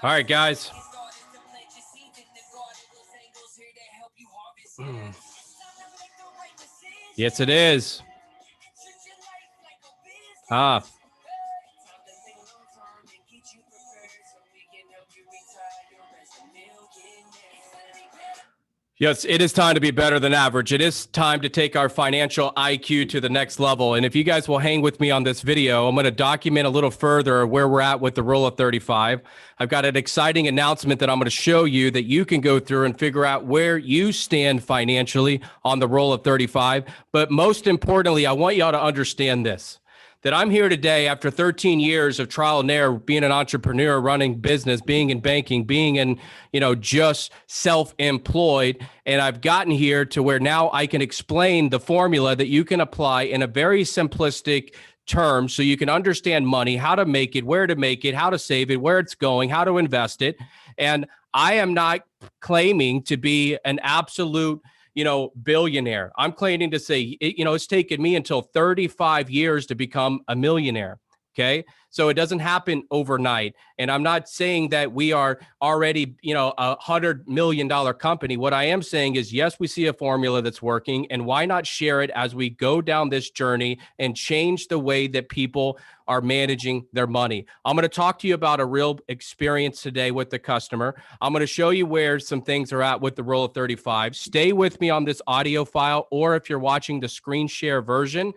All right, guys. Yes, it is. Ah, yes, it is time to be better than average. It is time to take our financial IQ to the next level. And if you guys will hang with me on this video, I'm going to document a little further where we're at with the rule of 35. I've got an exciting announcement that I'm going to show you that you can go through and figure out where you stand financially on the rule of 35. But most importantly, I want y'all to understand this, that I'm here today after 13 years of trial and error, being an entrepreneur, running business, being in banking, being in, just self-employed. And I've gotten here to where now I can explain the formula that you can apply in a very simplistic terms so you can understand money, how to make it, where to make it, how to save it, where it's going, how to invest it. And I am not claiming to be an absolute billionaire. I'm claiming to say, it's taken me until 35 years to become a millionaire. Okay. So it doesn't happen overnight. And I'm not saying that we are already, $100 million company. What I am saying is, yes, we see a formula that's working, and why not share it as we go down this journey and change the way that people are managing their money. I'm going to talk to you about a real experience today with the customer. I'm going to show you where some things are at with the rule of 35. Stay with me on this audio file, or if you're watching the screen share version,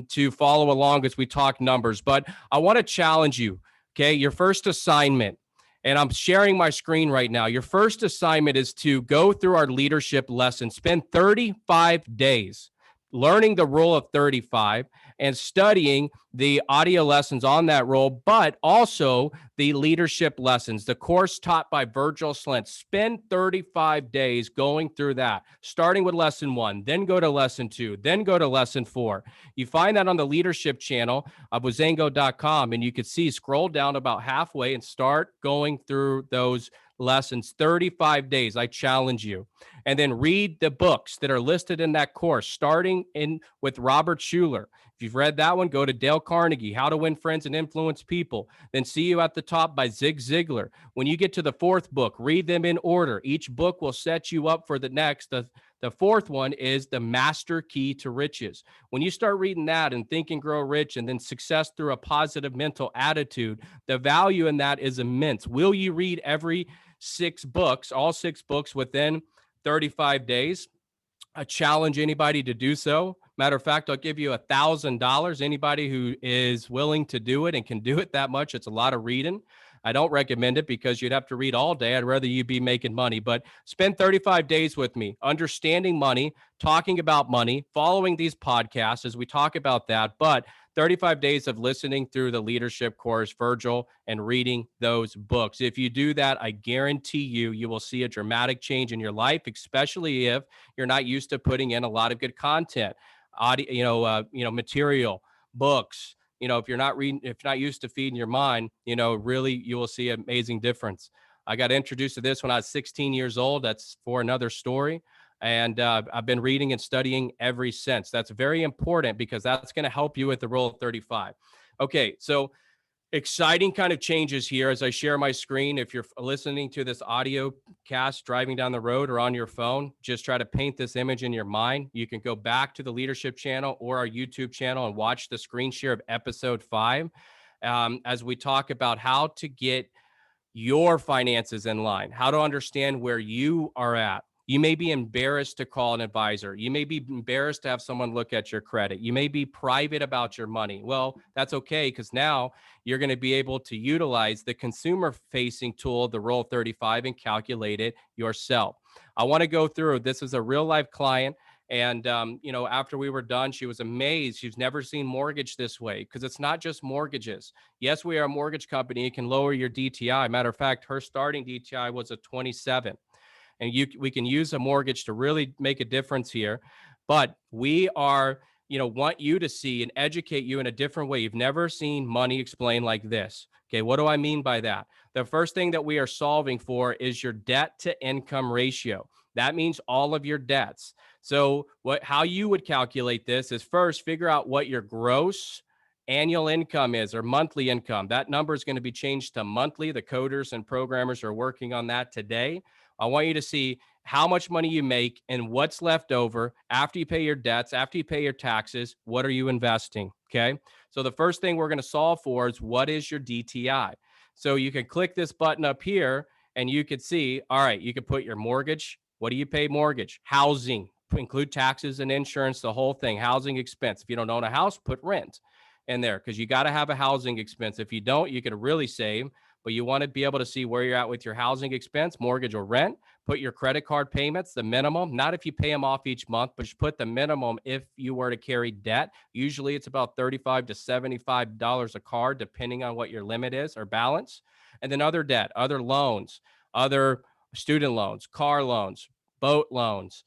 to follow along as we talk numbers. But I want to challenge you, okay? Your first assignment, and I'm sharing my screen right now. Your first assignment is to go through our leadership lesson, spend 35 days learning the rule of 35 and studying the audio lessons on that rule, but also the leadership lessons, the course taught by Virgil Slint. Spend 35 days going through that, starting with lesson 1, then go to lesson 2, then go to lesson 4. You find that on the leadership channel of Whizango.com, and you can see, scroll down about halfway and start going through those lessons. 35 days. I challenge you. And then read the books that are listed in that course, starting in with Robert Schuller. If you've read that one, go to Dale Carnegie, How to Win Friends and Influence People. Then See You at the Top by Zig Ziglar. When you get to the 4th book, read them in order. Each book will set you up for the next. The 4th one is The Master Key to Riches. When you start reading that and Think and Grow Rich, and then Success Through a Positive Mental Attitude, the value in that is immense. Will you read every 6 books, all 6 books within 35 days? I challenge anybody to do so. Matter of fact, I'll give you $1,000. Anybody who is willing to do it and can do it that much. It's a lot of reading. I don't recommend it because you'd have to read all day. I'd rather you be making money, but spend 35 days with me, understanding money, talking about money, following these podcasts as we talk about that. But 35 days of listening through the leadership course, Virgil, and reading those books. If you do that, I guarantee you will see a dramatic change in your life, especially if you're not used to putting in a lot of good content, audio, material, books. If you're not reading, if you're not used to feeding your mind, really you will see an amazing difference. I got introduced to this when I was 16 years old. That's for another story. And I've been reading and studying ever since. That's very important because that's going to help you with the rule of 35. Okay, so exciting kind of changes here as I share my screen. If you're listening to this audio cast driving down the road or on your phone, just try to paint this image in your mind. You can go back to the leadership channel or our YouTube channel and watch the screen share of episode 5 as we talk about how to get your finances in line, how to understand where you are at. You may be embarrassed to call an advisor. You may be embarrassed to have someone look at your credit. You may be private about your money. Well, that's okay, because now you're going to be able to utilize the consumer-facing tool, the Rule 35, and calculate it yourself. I want to go through. This is a real-life client. And, after we were done, she was amazed. She's never seen mortgage this way, because it's not just mortgages. Yes, we are a mortgage company. It can lower your DTI. Matter of fact, her starting DTI was a 27. And we can use a mortgage to really make a difference here. But we are, want you to see and educate you in a different way. You've never seen money explained like this. Okay, what do I mean by that? The first thing that we are solving for is your debt to income ratio. That means all of your debts. So how you would calculate this is first figure out what your gross annual income is or monthly income. That number is going to be changed to monthly. The coders and programmers are working on that today. I want you to see how much money you make and what's left over after you pay your debts, after you pay your taxes. What are you investing? Okay. So the first thing we're going to solve for is what is your DTI? So you can click this button up here and you could see, all right, you could put your mortgage. What do you pay mortgage? Housing, include taxes and insurance, the whole thing, housing expense. If you don't own a house, put rent in there because you got to have a housing expense. If you don't, you can really save, but you want to be able to see where you're at with your housing expense, mortgage or rent. Put your credit card payments, the minimum, not if you pay them off each month, but just put the minimum if you were to carry debt. Usually it's about $35 to $75 a card, depending on what your limit is or balance. And then other debt, other loans, other student loans, car loans, boat loans,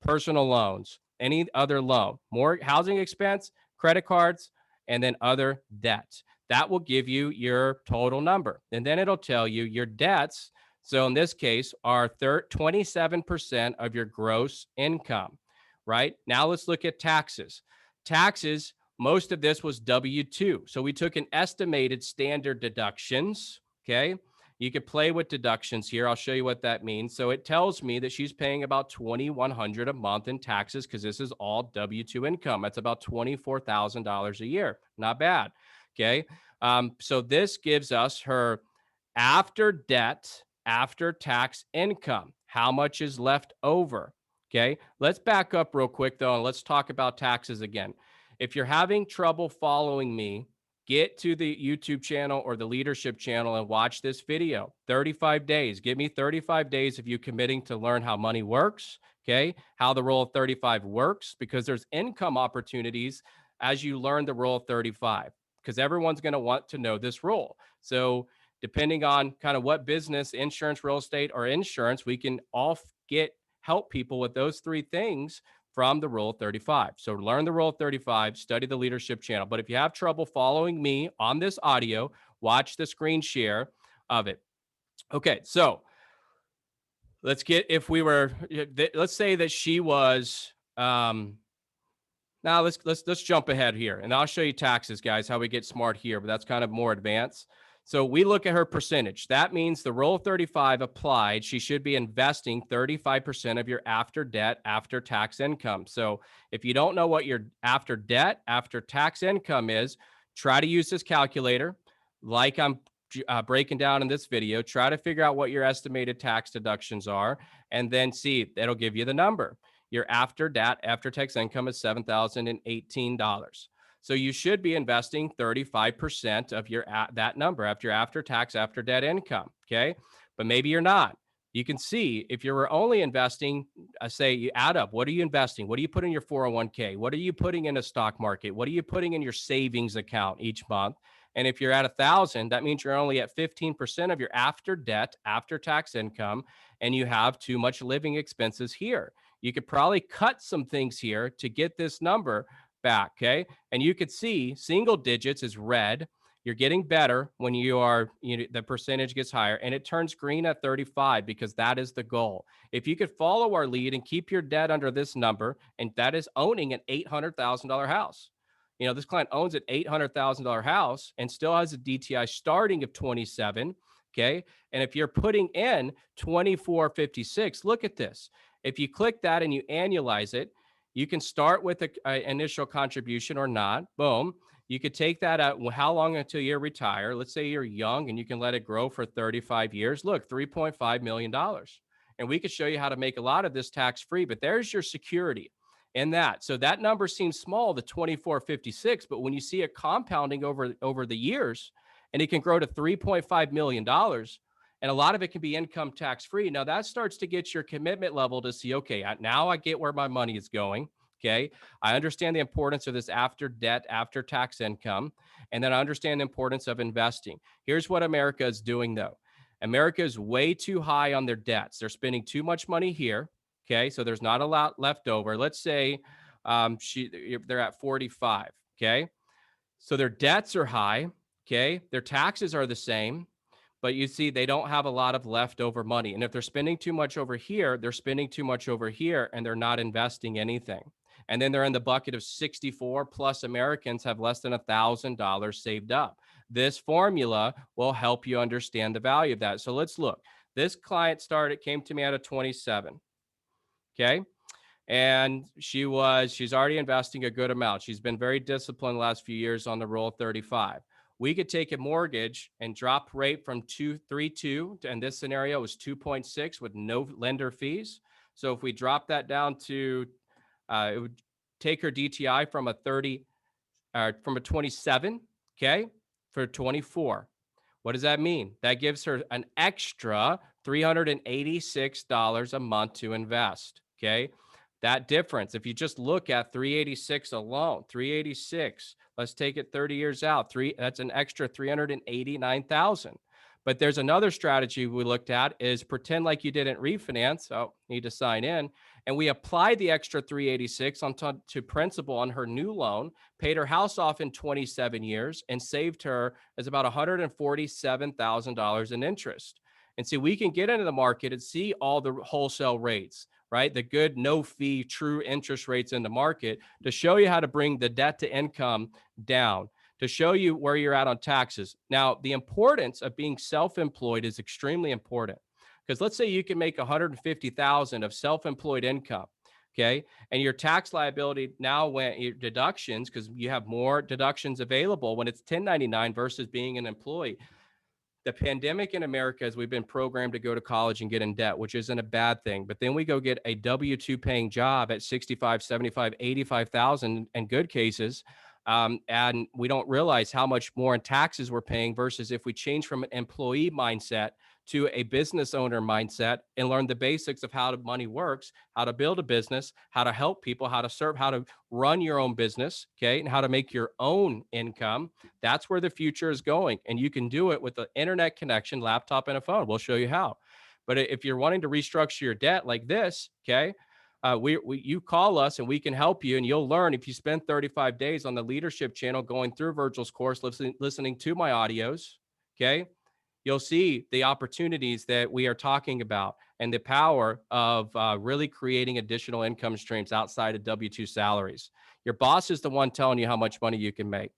personal loans, any other loan, more housing expense, credit cards, and then other debts. That will give you your total number. And then it'll tell you your debts. So in this case, are 27% of your gross income, right? Now let's look at taxes. Taxes, most of this was W-2. So we took an estimated standard deductions, okay? You could play with deductions here. I'll show you what that means. So it tells me that she's paying about $2,100 a month in taxes because this is all W-2 income. That's about $24,000 a year. Not bad. Okay. So this gives us her after debt, after tax income. How much is left over? Okay. Let's back up real quick though, and let's talk about taxes again. If you're having trouble following me, get to the YouTube channel or the leadership channel and watch this video. 35 days. Give me 35 days of you committing to learn how money works, okay? How the rule of 35 works, because there's income opportunities as you learn the rule of 35, because everyone's going to want to know this rule. So depending on kind of what business, insurance, real estate, or insurance, we can all help people with those three things from the rule of 35. So learn the rule of 35, study the leadership channel. But if you have trouble following me on this audio, watch the screen share of it. Okay, so let's say that she was, now let's jump ahead here and I'll show you taxes, guys, how we get smart here, but that's kind of more advanced. So we look at her percentage. That means the rule of 35 applied. She should be investing 35% of your after debt, after tax income. So if you don't know what your after debt, after tax income is, try to use this calculator like I'm breaking down in this video. Try to figure out what your estimated tax deductions are and then see, that'll give you the number. Your after debt, after tax income is $7,018. So you should be investing 35% of that number after tax, after debt income. Okay. But maybe you're not. You can see if you were only investing, say you add up, what are you investing? What do you put in your 401k? What are you putting in a stock market? What are you putting in your savings account each month? And if you're at 1,000, that means you're only at 15% of your after debt, after tax income, and you have too much living expenses here. You could probably cut some things here to get this number back, okay? And you could see single digits is red. You're getting better when the percentage gets higher, and it turns green at 35 because that is the goal. If you could follow our lead and keep your debt under this number, and that is owning an $800,000 house. This client owns an $800,000 house and still has a DTI starting of 27, okay? And if you're putting in 2456, look at this. If you click that and you annualize it, you can start with an initial contribution or not. Boom. You could take that out. How long until you retire? Let's say you're young and you can let it grow for 35 years. Look, $3.5 million. And we could show you how to make a lot of this tax-free, but there's your security in that. So that number seems small, the 2456, but when you see it compounding over the years, and it can grow to $3.5 million, and a lot of it can be income tax-free. Now that starts to get your commitment level to see, okay, now I get where my money is going. Okay. I understand the importance of this after debt, after tax income. And then I understand the importance of investing. Here's what America is doing though. America is way too high on their debts. They're spending too much money here. Okay. So there's not a lot left over. Let's say they're at 45. Okay. So their debts are high. Okay. Their taxes are the same. But you see, they don't have a lot of leftover money. And if they're spending too much over here, they're spending too much over here, and they're not investing anything. And then they're in the bucket of 64 plus Americans have less than $1,000 saved up. This formula will help you understand the value of that. So let's look. This client came to me at a 27. Okay. And she's already investing a good amount. She's been very disciplined the last few years on the Rule of 35. We could take a mortgage and drop rate from 2.32, and this scenario was 2.6 with no lender fees. So if we drop that down to, it would take her DTI from a 27, okay, for 24. What does that mean? That gives her an extra $386 a month to invest, okay? That difference, if you just look at 386 alone, 386, let's take it 30 years out, that's an extra 389,000. But there's another strategy we looked at is pretend like you didn't refinance. Oh, need to sign in. And we applied the extra 386 to principal on her new loan, paid her house off in 27 years, and saved her as about $147,000 in interest. And see, we can get into the market and see all the wholesale rates, right? The good, no fee, true interest rates in the market to show you how to bring the debt to income down, to show you where you're at on taxes. Now, the importance of being self-employed is extremely important, because let's say you can make $150,000 of self-employed income, okay? And your tax liability now went, your deductions, because you have more deductions available when it's 1099 versus being an employee. The pandemic in America is we've been programmed to go to college and get in debt, which isn't a bad thing. But then we go get a W-2 paying job at 65, 75, 85,000 in good cases. And we don't realize how much more in taxes we're paying versus if we change from an employee mindset to a business owner mindset and learn the basics of how money works, how to build a business, how to help people, how to serve, how to run your own business, okay, and how to make your own income. That's where the future is going. And you can do it with an internet connection, laptop, and a phone. We'll show you how. But if you're wanting to restructure your debt like this, okay, you call us and we can help you, and you'll learn if you spend 35 days on the leadership channel going through Virgil's course, listening to my audios, okay, you'll see the opportunities that we are talking about and the power of really creating additional income streams outside of W-2 salaries. Your boss is the one telling you how much money you can make.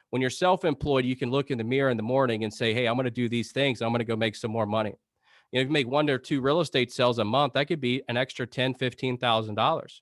When you're self-employed, you can look in the mirror in the morning and say, hey, I'm going to do these things. I'm going to go make some more money. You know, if you make 1 or 2 real estate sales a month, that could be an extra $10,000, $15,000.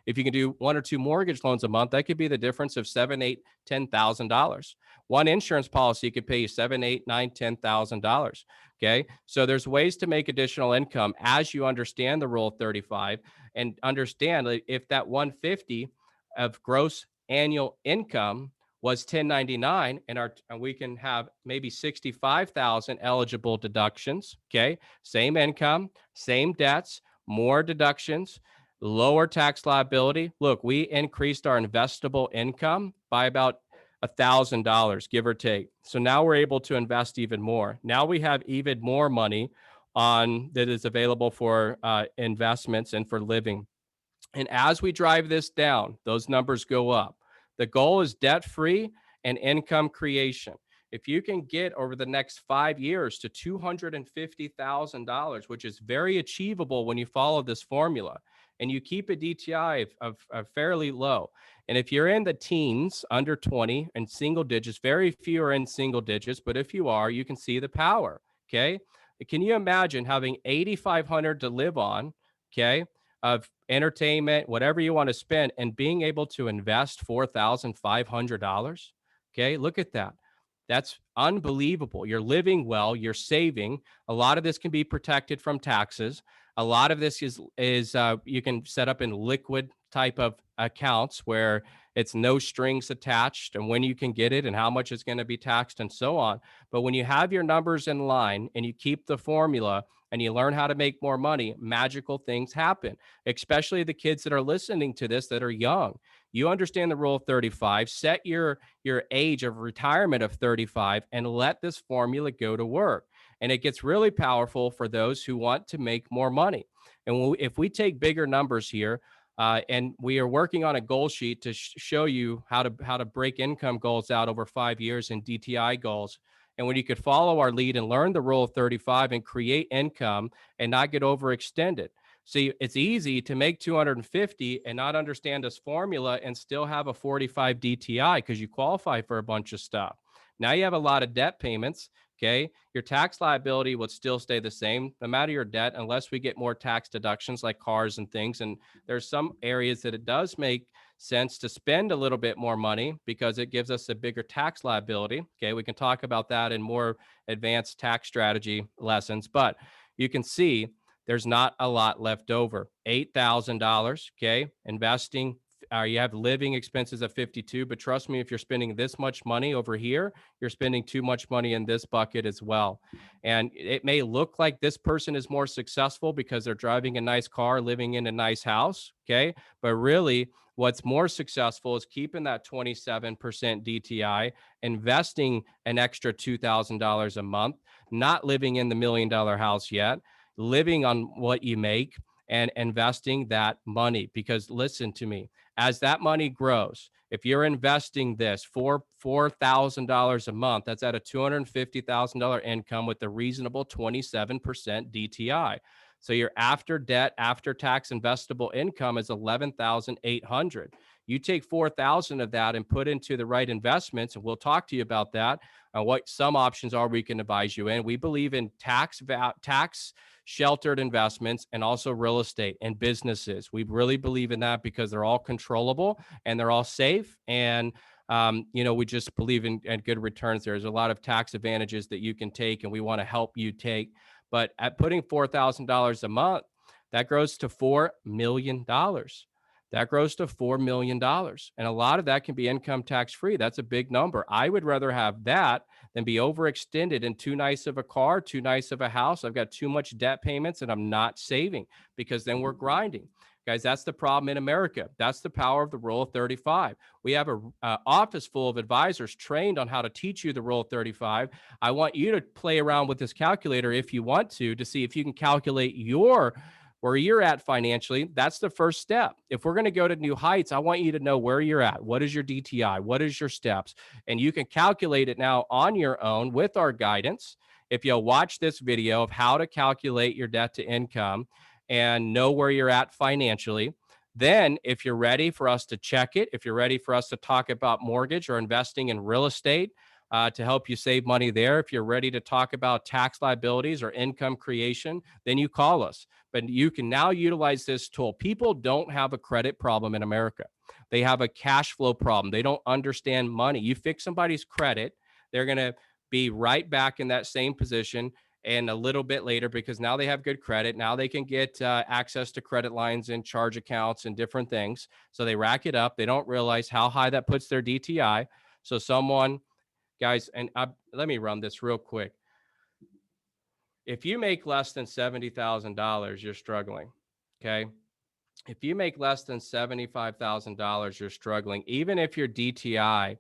If you can do 1 or 2 mortgage loans a month, that could be the difference of $7,000, $8,000, $10,000. One insurance policy could pay you $7,000, $8,000, $9,000, $10,000. Okay, so there's ways to make additional income as you understand the Rule of 35 and understand if that 150 of gross annual income was 1099 and we can have maybe 65,000 eligible deductions, okay? Same income, same debts, more deductions, lower tax liability. Look, we increased our investable income by about $1,000, give or take. So now we're able to invest even more. Now we have even more money that is available for investments and for living. And as we drive this down, those numbers go up. The goal is debt-free and income creation. If you can get over the next 5 years to $250,000, which is very achievable when you follow this formula, and you keep a DTI of fairly low. And if you're in the teens, under 20 and single digits, very few are in single digits, but if you are, you can see the power, okay? Can you imagine having $8,500 to live on, okay, of entertainment, whatever you want to spend, and being able to invest $4,500. Okay, look at that. That's unbelievable. You're living well, you're saving. A lot of this can be protected from taxes. A lot of this is you can set up in liquid type of accounts where it's no strings attached and when you can get it and how much is going to be taxed and so on. But when you have your numbers in line and you keep the formula and you learn how to make more money, magical things happen, especially the kids that are listening to this that are young. You understand the Rule of 35, set your age of retirement of 35 and let this formula go to work. And it gets really powerful for those who want to make more money. And if we take bigger numbers here, and we are working on a goal sheet to show you how to break income goals out over 5 years and DTI goals. And when you could follow our lead and learn the Rule of 35 and create income and not get overextended. See, it's easy to make 250 and not understand this formula and still have a 45 DTI because you qualify for a bunch of stuff. Now you have a lot of debt payments. Okay. Your tax liability would still stay the same no matter your debt, unless we get more tax deductions like cars and things. And there's some areas that it does make sense to spend a little bit more money because it gives us a bigger tax liability. Okay. We can talk about that in more advanced tax strategy lessons, but you can see there's not a lot left over. $8,000. Okay. Investing. You have living expenses of 52, but trust me, if you're spending this much money over here, you're spending too much money in this bucket as well. And it may look like this person is more successful because they're driving a nice car, living in a nice house. Okay. But really, what's more successful is keeping that 27% DTI, investing an extra $2,000 a month, not living in the $1 million house yet, living on what you make and investing that money. Because listen to me, as that money grows, if you're investing this for $4,000 a month, that's at a $250,000 income with a reasonable 27% DTI. So your after debt, after tax investable income is 11,800. You take 4,000 of that and put into the right investments, and we'll talk to you about that. What some options are we can advise you in. We believe in tax sheltered investments and also real estate and businesses. We really believe in that because they're all controllable and they're all safe. And we just believe in good returns. There's a lot of tax advantages that you can take, and we want to help you take. But at putting $4,000 a month, that grows to $4 million. That grows to $4 million. And a lot of that can be income tax free. That's a big number. I would rather have that than be overextended in too nice of a car, too nice of a house. I've got too much debt payments and I'm not saving, because then we're grinding. Guys, that's the problem in America. That's the power of the Rule of 35. We have an office full of advisors trained on how to teach you the Rule of 35. I want you to play around with this calculator if you want to see if you can calculate where you're at financially. That's the first step. If we're going to go to new heights, I want you to know where you're at. What is your DTI? What is your steps? And you can calculate it now on your own with our guidance. If you'll watch this video of how to calculate your debt to income and know where you're at financially, then if you're ready for us to check it, if you're ready for us to talk about mortgage or investing in real estate, to help you save money there, if you're ready to talk about tax liabilities or income creation, then you call us. But you can now utilize this tool. People don't have a credit problem in America. They have a cash flow problem. They don't understand money. You fix somebody's credit, they're going to be right back in that same position and a little bit later, because now they have good credit. Now they can get access to credit lines and charge accounts and different things. So they rack it up. They don't realize how high that puts their DTI. So guys, and let me run this real quick. If you make less than $70,000, you're struggling. Okay. If you make less than $75,000, you're struggling. Even if your DTI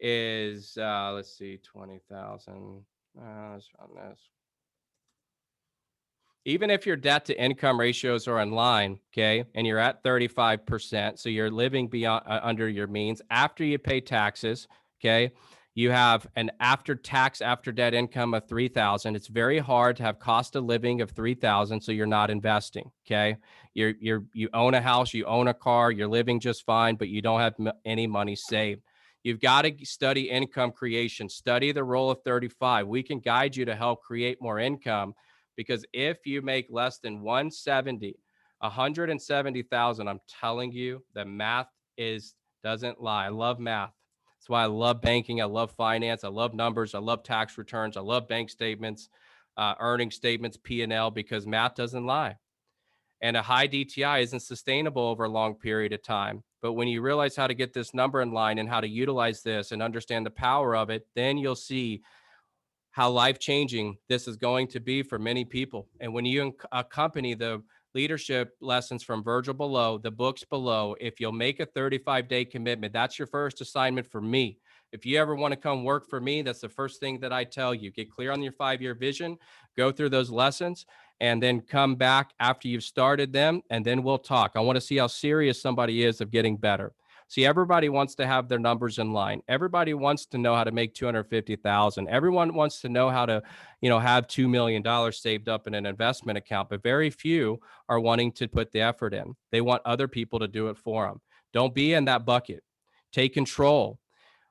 is, let's see, 20,000. Let's run this. Even if your debt to income ratios are in line, okay, and you're at 35%, so you're living beyond under your means after you pay taxes, okay, you have an after tax, after debt income of 3,000. It's very hard to have cost of living of 3,000, so you're not investing. Okay, you own a house, you own a car, you're living just fine, but you don't have any money saved. You've got to study income creation. Study the Rule of 35. We can guide you to help create more income, because if you make less than 170,000, I'm telling you, the math doesn't lie. I love math. That's why I love banking. I love finance. I love numbers. I love tax returns. I love bank statements, earning statements, P&L, because math doesn't lie. And a high DTI isn't sustainable over a long period of time. But when you realize how to get this number in line and how to utilize this and understand the power of it, then you'll see how life-changing this is going to be for many people. And when you accompany the leadership lessons from Virgil below, the books below, if you'll make a 35-day commitment, that's your first assignment for me. If you ever want to come work for me, that's the first thing that I tell you. Get clear on your 5-year vision, go through those lessons, and then come back after you've started them, and then we'll talk. I want to see how serious somebody is of getting better. See, everybody wants to have their numbers in line. Everybody wants to know how to make 250,000. Everyone wants to know how to, have $2 million saved up in an investment account, but very few are wanting to put the effort in. They want other people to do it for them. Don't be in that bucket. Take control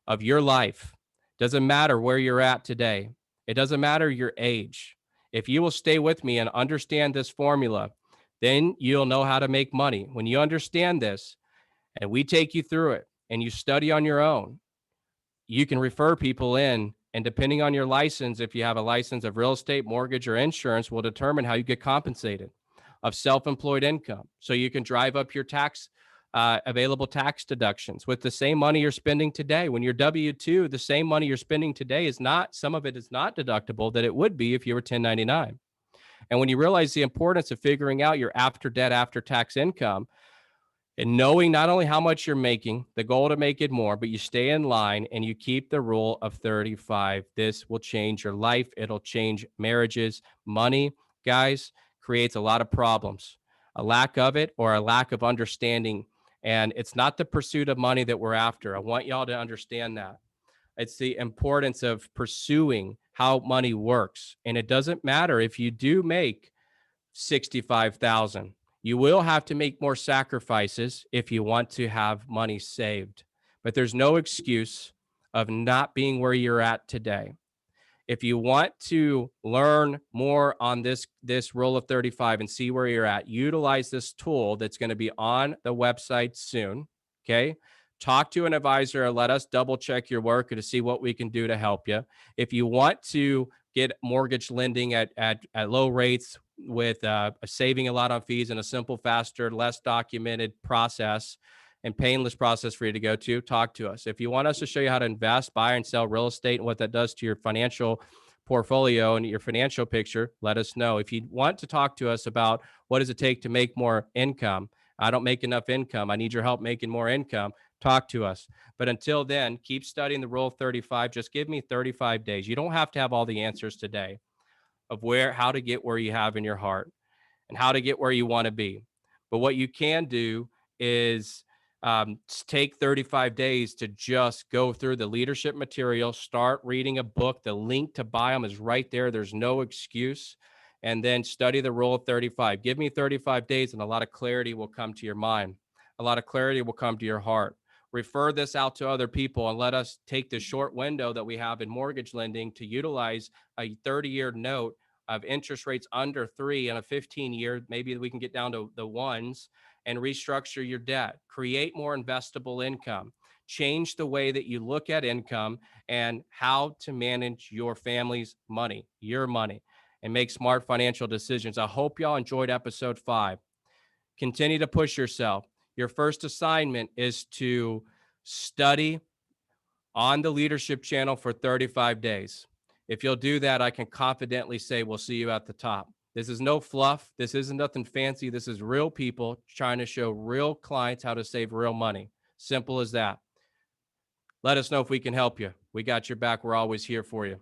of your life. Doesn't matter where you're at today. It doesn't matter your age. If you will stay with me and understand this formula, then you'll know how to make money. When you understand this and we take you through it and you study on your own, you can refer people in. And depending on your license, if you have a license of real estate, mortgage, or insurance, will determine how you get compensated of self-employed income. So you can drive up your available tax deductions with the same money you're spending today. When you're W-2, the same money you're spending today is not, some of it is not deductible that it would be if you were 1099. And when you realize the importance of figuring out your after debt, after tax income, and knowing not only how much you're making, the goal to make it more, but you stay in line and you keep the rule of 35. This will change your life. It'll change marriages. Money, guys, creates a lot of problems. A lack of it or a lack of understanding. And it's not the pursuit of money that we're after. I want y'all to understand that. It's the importance of pursuing how money works. And it doesn't matter if you do make 65,000. You will have to make more sacrifices if you want to have money saved. But there's no excuse of not being where you're at today. If you want to learn more on this rule of 35 and see where you're at, utilize this tool that's going to be on the website soon. Okay. Talk to an advisor and let us double check your work to see what we can do to help you. If you want to get mortgage lending at low rates with saving a lot on fees and a simple, faster, less documented process and painless process for you to go to, talk to us. If you want us to show you how to invest, buy and sell real estate and what that does to your financial portfolio and your financial picture, let us know. If you want to talk to us about what does it take to make more income, I don't make enough income, I need your help making more income, talk to us. But until then, keep studying the rule of 35. Just give me 35 days. You don't have to have all the answers today of how to get where you have in your heart and how to get where you want to be. But what you can do is take 35 days to just go through the leadership material, start reading a book. The link to buy them is right there. There's no excuse. And then study the rule of 35. Give me 35 days and a lot of clarity will come to your mind. A lot of clarity will come to your heart. Refer this out to other people and let us take the short window that we have in mortgage lending to utilize a 30-year note of interest rates under 3 and a 15-year. Maybe we can get down to the ones and restructure your debt, create more investable income, change the way that you look at income and how to manage your family's money, your money, and make smart financial decisions. I hope y'all enjoyed episode 5. Continue to push yourself. Your first assignment is to study on the leadership channel for 35 days. If you'll do that, I can confidently say we'll see you at the top. This is no fluff. This isn't nothing fancy. This is real people trying to show real clients how to save real money. Simple as that. Let us know if we can help you. We got your back. We're always here for you.